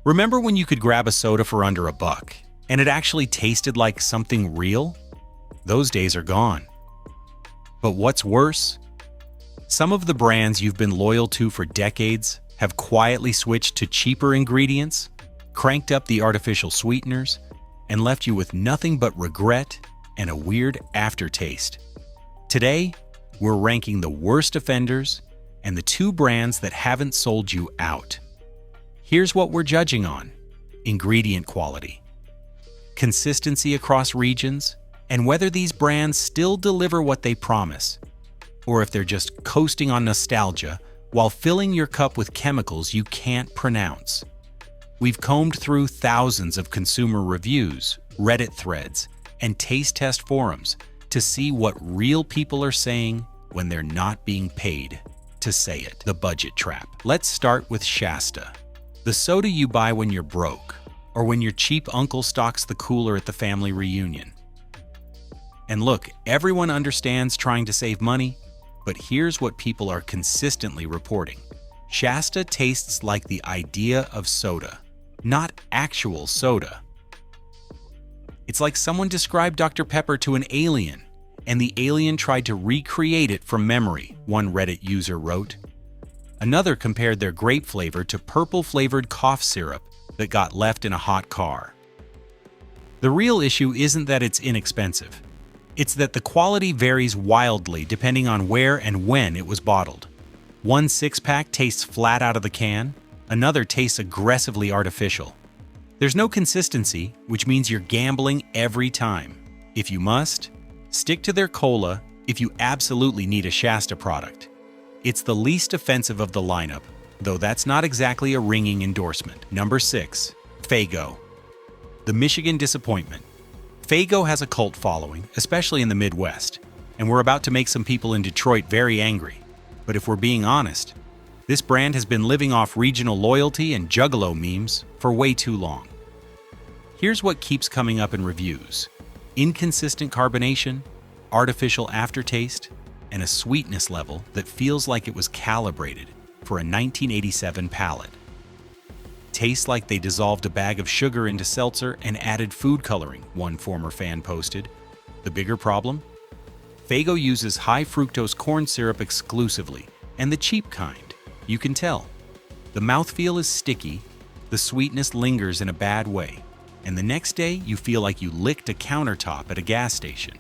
Remember when you could grab a soda for under $1 and it actually tasted like something real? Those days are gone. But what's worse? Some of the brands you've been loyal to for decades have quietly switched to cheaper ingredients, cranked up the artificial sweeteners, and left you with nothing but regret and a weird aftertaste. Today, we're ranking the worst offenders and the 2 brands that haven't sold you out. Here's what we're judging on: ingredient quality, consistency across regions, and whether these brands still deliver what they promise, or if they're just coasting on nostalgia while filling your cup with chemicals you can't pronounce. We've combed through thousands of consumer reviews, Reddit threads, and taste test forums to see what real people are saying when they're not being paid to say it. The budget trap. Let's start with Shasta, the soda you buy when you're broke, or when your cheap uncle stocks the cooler at the family reunion. And look, everyone understands trying to save money, but here's what people are consistently reporting. Shasta tastes like the idea of soda, not actual soda. It's like someone described Dr. Pepper to an alien, and the alien tried to recreate it from memory, one Reddit user wrote. Another compared their grape flavor to purple-flavored cough syrup that got left in a hot car. The real issue isn't that it's inexpensive. It's that the quality varies wildly depending on where and when it was bottled. One 6-pack tastes flat out of the can, another tastes aggressively artificial. There's no consistency, which means you're gambling every time. If you must, stick to their cola if you absolutely need a Shasta product. It's the least offensive of the lineup, though that's not exactly a ringing endorsement. Number 6. Faygo, the Michigan disappointment. Faygo has a cult following, especially in the Midwest, and we're about to make some people in Detroit very angry. But if we're being honest, this brand has been living off regional loyalty and Juggalo memes for way too long. Here's what keeps coming up in reviews: inconsistent carbonation, artificial aftertaste, and a sweetness level that feels like it was calibrated for a 1987 palate. Tastes like they dissolved a bag of sugar into seltzer and added food coloring, one former fan posted. The bigger problem? Faygo uses high fructose corn syrup exclusively, and the cheap kind. You can tell. The mouthfeel is sticky, the sweetness lingers in a bad way, and the next day you feel like you licked a countertop at a gas station.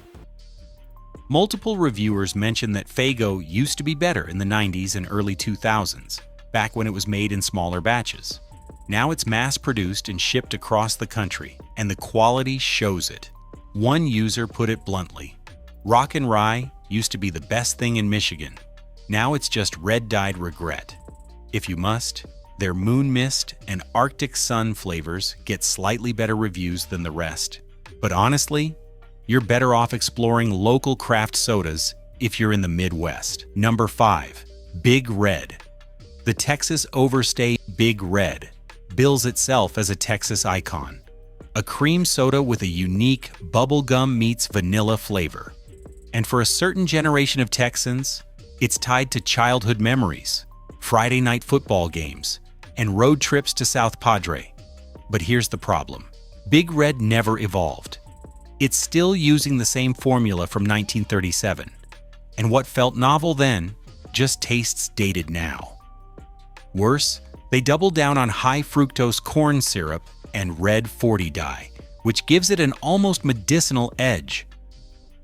Multiple reviewers mention that Faygo used to be better in the 90s and early 2000s, back when it was made in smaller batches. Now it's mass-produced and shipped across the country, and the quality shows it. One user put it bluntly: Rock and Rye used to be the best thing in Michigan. Now it's just red-dyed regret. If you must, their Moon Mist and Arctic Sun flavors get slightly better reviews than the rest. But honestly, you're better off exploring local craft sodas if you're in the Midwest. Number 5. Big Red. The Texas Overstay Big Red bills itself as a Texas icon. A cream soda with a unique bubblegum meets vanilla flavor. And for a certain generation of Texans, it's tied to childhood memories, Friday night football games, and road trips to South Padre. But here's the problem. Big Red never evolved. It's still using the same formula from 1937. And what felt novel then just tastes dated now. Worse, they doubled down on high fructose corn syrup and red 40 dye, which gives it an almost medicinal edge.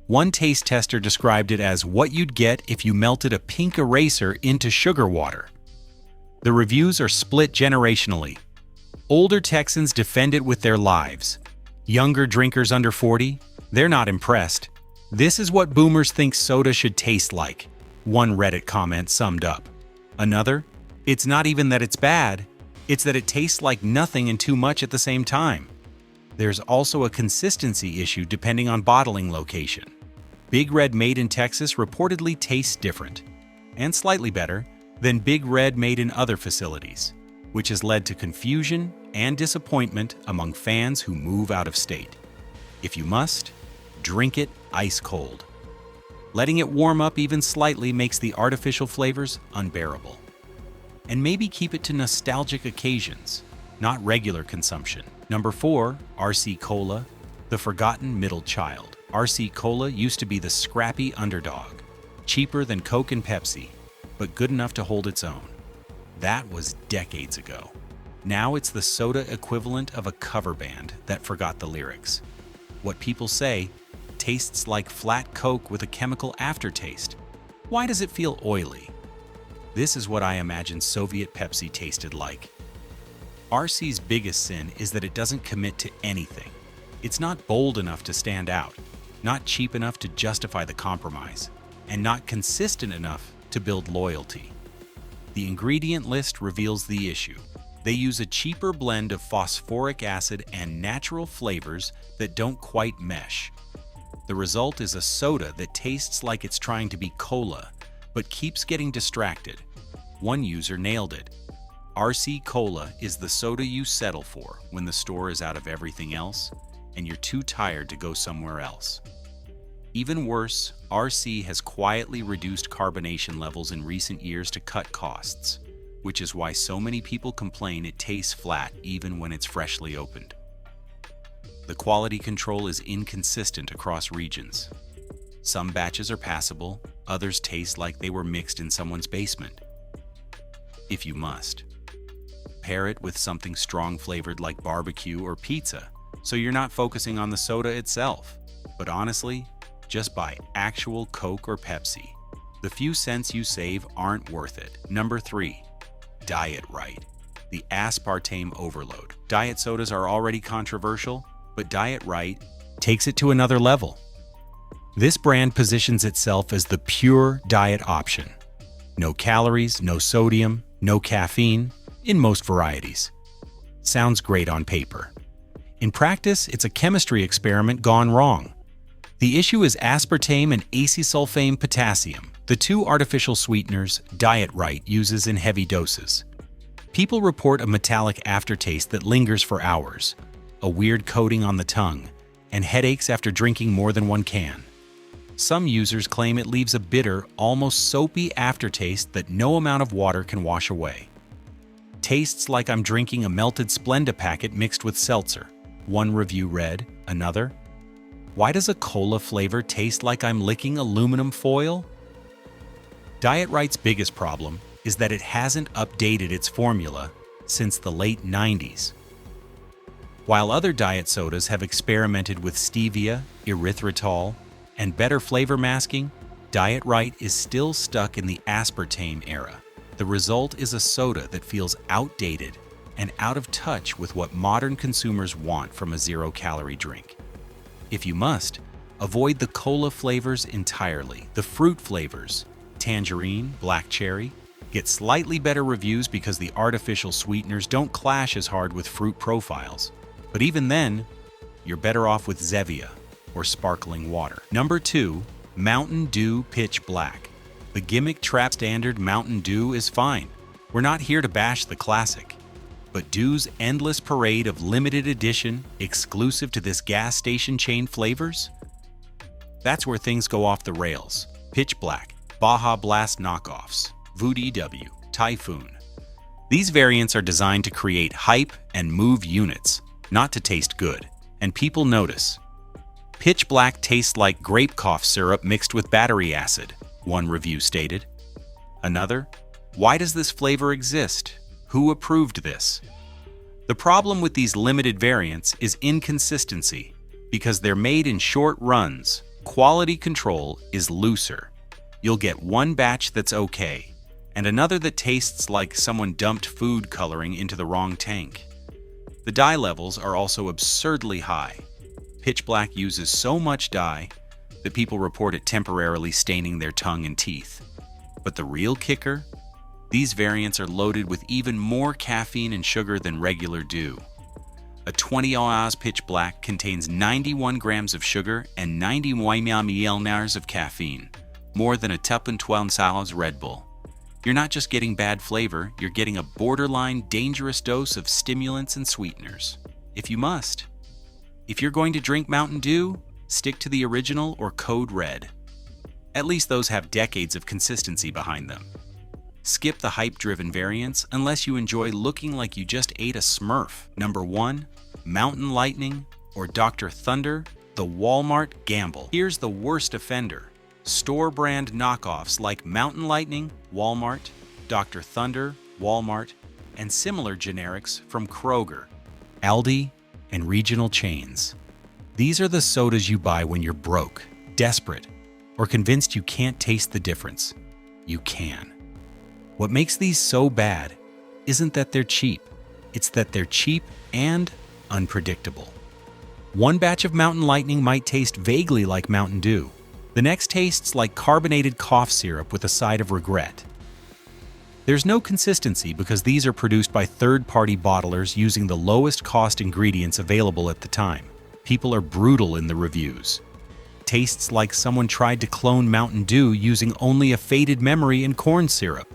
One taste tester described it as what you'd get if you melted a pink eraser into sugar water. The reviews are split generationally. Older Texans defend it with their lives. Younger drinkers under 40, they're not impressed. This is what boomers think soda should taste like, one Reddit comment summed up. Another, it's not even that it's bad, it's that it tastes like nothing and too much at the same time. There's also a consistency issue depending on bottling location. Big Red made in Texas reportedly tastes different, and slightly better, than Big Red made in other facilities, which has led to confusion and disappointment among fans who move out of state. If you must, drink it ice cold. Letting it warm up even slightly makes the artificial flavors unbearable. And maybe keep it to nostalgic occasions, not regular consumption. Number 4, RC Cola, the forgotten middle child. RC Cola used to be the scrappy underdog, cheaper than Coke and Pepsi, but good enough to hold its own. That was decades ago. Now it's the soda equivalent of a cover band that forgot the lyrics. What people say tastes like flat Coke with a chemical aftertaste. Why does it feel oily? This is what I imagine Soviet Pepsi tasted like. RC's biggest sin is that it doesn't commit to anything. It's not bold enough to stand out, not cheap enough to justify the compromise, and not consistent enough to build loyalty. The ingredient list reveals the issue. They use a cheaper blend of phosphoric acid and natural flavors that don't quite mesh. The result is a soda that tastes like it's trying to be cola, but keeps getting distracted. One user nailed it. RC Cola is the soda you settle for when the store is out of everything else and you're too tired to go somewhere else. Even worse, RC has quietly reduced carbonation levels in recent years to cut costs, which is why so many people complain it tastes flat even when it's freshly opened. The quality control is inconsistent across regions. Some batches are passable, others taste like they were mixed in someone's basement. If you must, pair it with something strong flavored like barbecue or pizza, so you're not focusing on the soda itself. But honestly, just buy actual Coke or Pepsi. The few cents you save aren't worth it. Number 3. Diet Right, the aspartame overload. Diet sodas are already controversial, but Diet Right takes it to another level. This brand positions itself as the pure diet option. No calories, no sodium, no caffeine, in most varieties. Sounds great on paper. In practice, it's a chemistry experiment gone wrong. The issue is aspartame and acetylsulfame potassium, the two artificial sweeteners Diet Right uses in heavy doses. People report a metallic aftertaste that lingers for hours, a weird coating on the tongue, and headaches after drinking more than one can. Some users claim it leaves a bitter, almost soapy aftertaste that no amount of water can wash away. Tastes like I'm drinking a melted Splenda packet mixed with seltzer, one review read. Another, why does a cola flavor taste like I'm licking aluminum foil? Diet Right's biggest problem is that it hasn't updated its formula since the late 90s. While other diet sodas have experimented with stevia, erythritol, and better flavor masking, Diet Right is still stuck in the aspartame era. The result is a soda that feels outdated and out of touch with what modern consumers want from a zero-calorie drink. If you must, avoid the cola flavors entirely. The fruit flavors, tangerine, black cherry, get slightly better reviews because the artificial sweeteners don't clash as hard with fruit profiles. But even then, you're better off with Zevia or sparkling water. Number 2, Mountain Dew Pitch Black. The gimmick trap standard Mountain Dew is fine. We're not here to bash the classic. But Dew's endless parade of limited edition, exclusive to this gas station chain flavors? That's where things go off the rails. Pitch Black, Baja Blast knockoffs, VOODW, Typhoon. These variants are designed to create hype and move units, not to taste good. And people notice. Pitch Black tastes like grape cough syrup mixed with battery acid, one review stated. Another, why does this flavor exist? Who approved this? The problem with these limited variants is inconsistency. Because they're made in short runs, quality control is looser. You'll get one batch that's okay, and another that tastes like someone dumped food coloring into the wrong tank. The dye levels are also absurdly high. Pitch Black uses so much dye that people report it temporarily staining their tongue and teeth. But the real kicker? These variants are loaded with even more caffeine and sugar than regular Dew. A 20 oz Pitch Black contains 91 grams of sugar and 90 ml of caffeine, more than a Tuppen 12 oz Red Bull. You're not just getting bad flavor, you're getting a borderline dangerous dose of stimulants and sweeteners. If you must. If you're going to drink Mountain Dew, stick to the original or Code Red. At least those have decades of consistency behind them. Skip the hype-driven variants unless you enjoy looking like you just ate a Smurf. Number 1. Mountain Lightning or Dr. Thunder, the Walmart gamble. Here's the worst offender. Store brand knockoffs like Mountain Lightning, Walmart, Dr. Thunder, Walmart, and similar generics from Kroger, Aldi, and regional chains. These are the sodas you buy when you're broke, desperate, or convinced you can't taste the difference. You can. What makes these so bad isn't that they're cheap, it's that they're cheap and unpredictable. One batch of Mountain Lightning might taste vaguely like Mountain Dew. The next tastes like carbonated cough syrup with a side of regret. There's no consistency because these are produced by third-party bottlers using the lowest cost ingredients available at the time. People are brutal in the reviews. Tastes like someone tried to clone Mountain Dew using only a faded memory and corn syrup.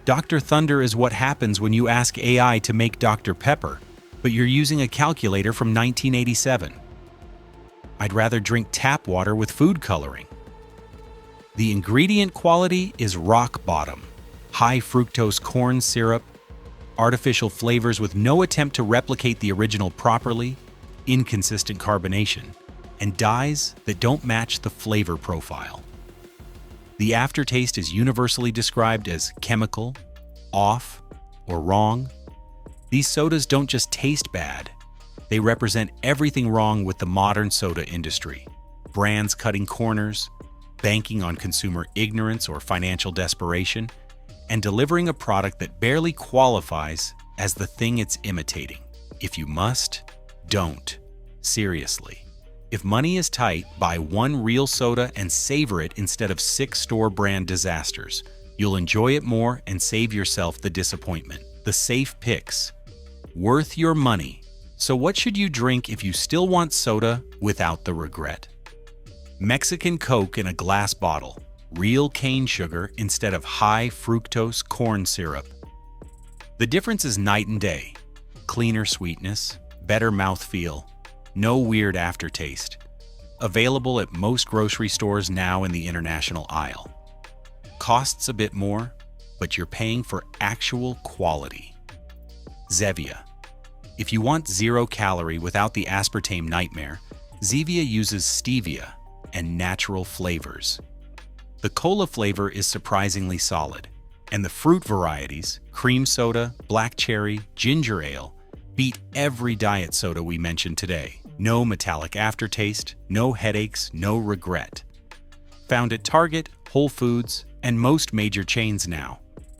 Dr. Thunder is what happens when you ask AI to make Dr. Pepper, but you're using a calculator from 1987. I'd rather drink tap water with food coloring. The ingredient quality is rock bottom. High fructose corn syrup, artificial flavors with no attempt to replicate the original properly, inconsistent carbonation, and dyes that don't match the flavor profile. The aftertaste is universally described as chemical, off, or wrong. These sodas don't just taste bad, they represent everything wrong with the modern soda industry. Brands cutting corners, banking on consumer ignorance or financial desperation, and delivering a product that barely qualifies as the thing it's imitating. If you must, don't. Seriously. If money is tight, buy one real soda and savor it instead of 6 store-brand disasters. You'll enjoy it more and save yourself the disappointment. The safe picks. Worth your money. So what should you drink if you still want soda without the regret? Mexican Coke in a glass bottle. Real cane sugar instead of high fructose corn syrup. The difference is night and day. Cleaner sweetness, better mouthfeel, no weird aftertaste. Available at most grocery stores now in the international aisle. Costs a bit more, but you're paying for actual quality. Zevia. If you want 0 calorie without the aspartame nightmare, Zevia uses stevia and natural flavors. The cola flavor is surprisingly solid, and the fruit varieties, cream soda, black cherry, ginger ale, beat every diet soda we mentioned today. No metallic aftertaste, no headaches, no regret. Found at Target, Whole Foods, and most major chains now.